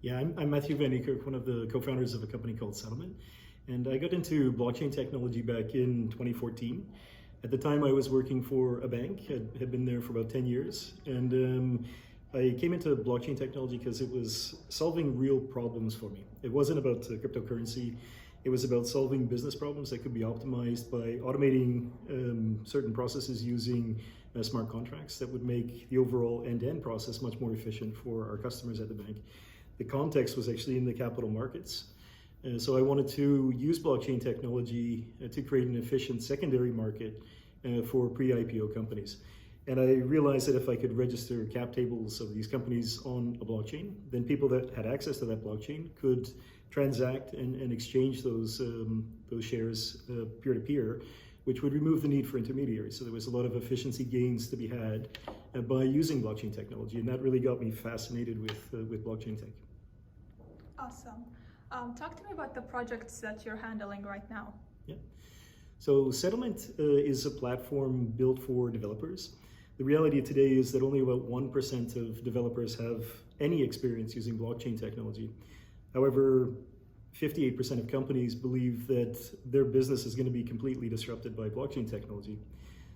Yeah, I'm Matthew Van Niekerk, one of the co-founders of a company called SettleMint. And I got into blockchain technology back in 2014. At the time I was working for a bank, had been there for about 10 years. And I came into blockchain technology because it was solving real problems for me. It wasn't about cryptocurrency. It was about solving business problems that could be optimized by automating certain processes using smart contracts that would make the overall end-to-end process much more efficient for our customers at the bank. The context was actually in the capital markets. So I wanted to use blockchain technology to create an efficient secondary market for pre-IPO companies. And I realized that if I could register cap tables of these companies on a blockchain, then people that had access to that blockchain could transact and exchange those shares peer-to-peer, which would remove the need for intermediaries. So there was a lot of efficiency gains to be had by using blockchain technology, and that really got me fascinated with blockchain tech. Awesome. Talk to me about the projects that you're handling right now. Yeah. So SettleMint is a platform built for developers. The reality today is that only about 1% of developers have any experience using blockchain technology. However, 58% of companies believe that their business is going to be completely disrupted by blockchain technology.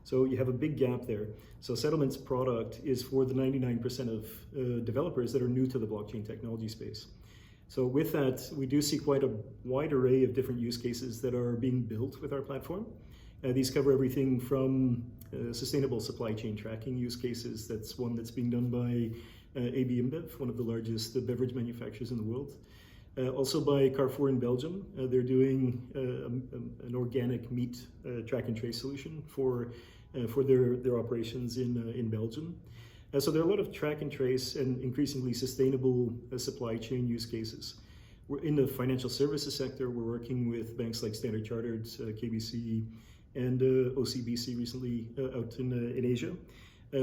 So you have a big gap there. So SettleMint's product is for the 99% of developers that are new to the blockchain technology space. So with that, we do see quite a wide array of different use cases that are being built with our platform. These cover everything from sustainable supply chain tracking use cases. That's one that's being done by AB InBev, one of the largest beverage manufacturers in the world. Also by Carrefour in Belgium. They're doing an organic meat track and trace solution for their operations in Belgium. So there are a lot of track and trace and increasingly sustainable supply chain use cases. We're in the financial services sector. We're working with banks like Standard Chartered, KBC, and OCBC recently out in Asia.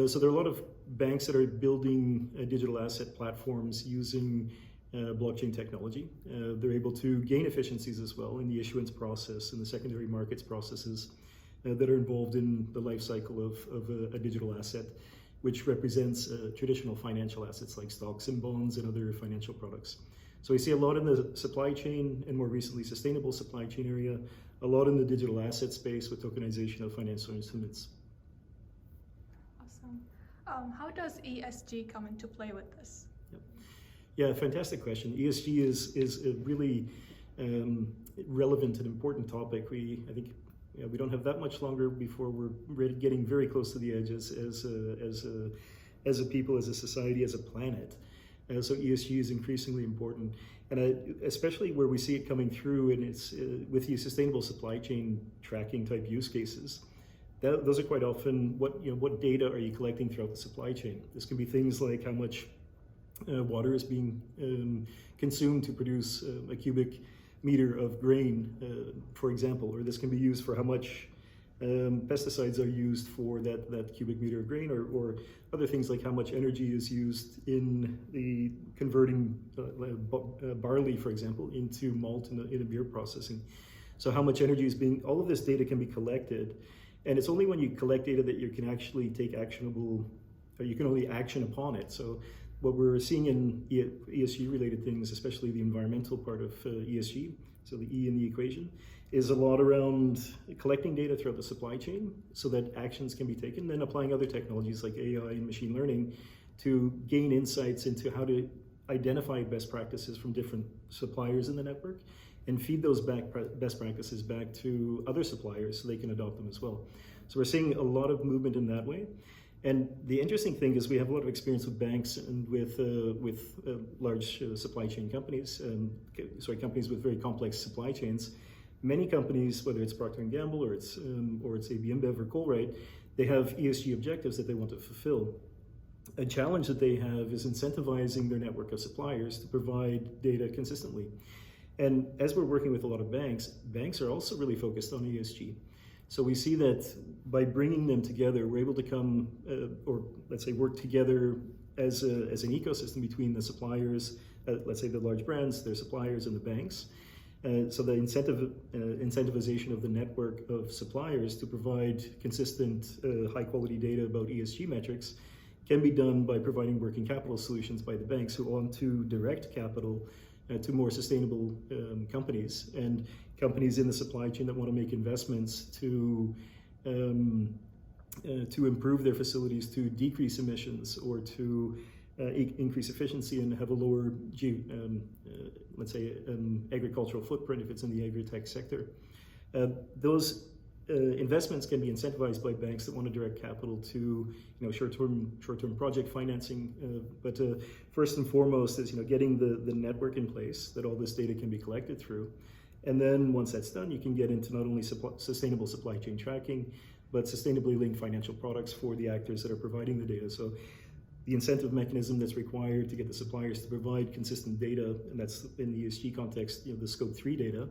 So there are a lot of banks that are building digital asset platforms using blockchain technology. They're able to gain efficiencies as well in the issuance process and the secondary markets processes that are involved in the life cycle of a digital asset, which represents traditional financial assets like stocks and bonds and other financial products. So we see a lot in the supply chain and more recently sustainable supply chain area, a lot in the digital asset space with tokenization of financial instruments. Awesome. How does ESG come into play with this? Yeah, fantastic question. ESG is a really relevant and important topic. I think we don't have that much longer before we're getting very close to the edge as a people, as a society, as a planet. So ESG is increasingly important, and especially where we see it coming through, and it's with the sustainable supply chain tracking type use cases. Those are quite often what data are you collecting throughout the supply chain. This can be things like how much water is being consumed to produce a cubic meter of grain, for example, or this can be used for how much pesticides are used for that cubic meter of grain, or other things like how much energy is used in the converting barley, for example, into malt in a beer processing. So how much energy is all of this data can be collected, and it's only when you collect data that you can actually take actionable, or you can only action upon it. So what we're seeing in ESG related things, especially the environmental part of ESG, so the E in the equation, is a lot around collecting data throughout the supply chain so that actions can be taken, then applying other technologies like AI and machine learning to gain insights into how to identify best practices from different suppliers in the network and feed those best practices back to other suppliers so they can adopt them as well. So we're seeing a lot of movement in that way. And the interesting thing is we have a lot of experience with banks and with large supply chain companies, companies with very complex supply chains. Many companies, whether it's Procter & Gamble or it's AB InBev or Colruyt, they have ESG objectives that they want to fulfill. A challenge that they have is incentivizing their network of suppliers to provide data consistently. And as we're working with a lot of banks, banks are also really focused on ESG. So we see that by bringing them together, we're able to come, or let's say work together as an ecosystem between the suppliers, let's say the large brands, their suppliers, and the banks. So the incentivization of the network of suppliers to provide consistent, high quality data about ESG metrics can be done by providing working capital solutions by the banks who want to direct capital to more sustainable companies and companies in the supply chain that want to make investments to improve their facilities, to decrease emissions, or to increase efficiency and have a lower, let's say, agricultural footprint if it's in the agri-tech sector. Those investments can be incentivized by banks that want to direct capital to, short-term project financing. But first and foremost is, getting the network in place that all this data can be collected through. And then once that's done, you can get into not only sustainable supply chain tracking, but sustainably linked financial products for the actors that are providing the data. So the incentive mechanism that's required to get the suppliers to provide consistent data, and that's in the ESG context, the Scope 3 data,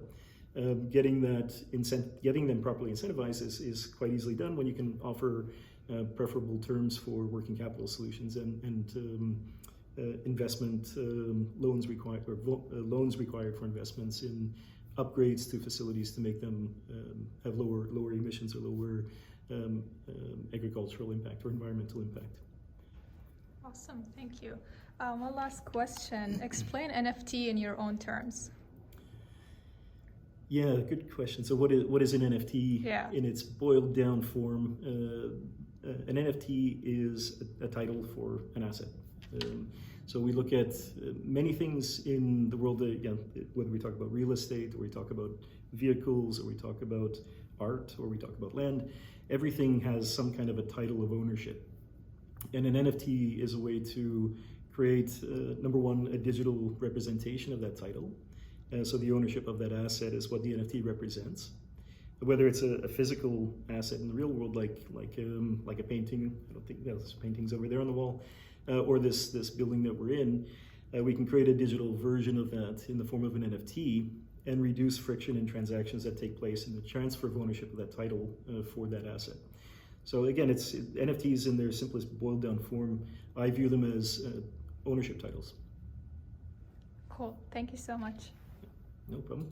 getting them properly incentivized is quite easily done when you can offer preferable terms for working capital solutions and investment loans required, or loans required for investments in upgrades to facilities to make them have lower emissions or lower agricultural impact or environmental impact. Awesome, thank you. One last question. Explain NFT in your own terms. Yeah, good question. So what is an NFT in its boiled down form? An NFT is a title for an asset. So we look at many things in the world, whether we talk about real estate, or we talk about vehicles, or we talk about art, or we talk about land, everything has some kind of a title of ownership. And an NFT is a way to create, number one, a digital representation of that title. So the ownership of that asset is what the NFT represents. Whether it's a physical asset in the real world, like a painting, I don't think there's paintings over there on the wall, or this building that we're in, we can create a digital version of that in the form of an NFT and reduce friction in transactions that take place in the transfer of ownership of that title for that asset. So again, it's NFTs in their simplest boiled down form. I view them as ownership titles. Cool, thank you so much. No problem.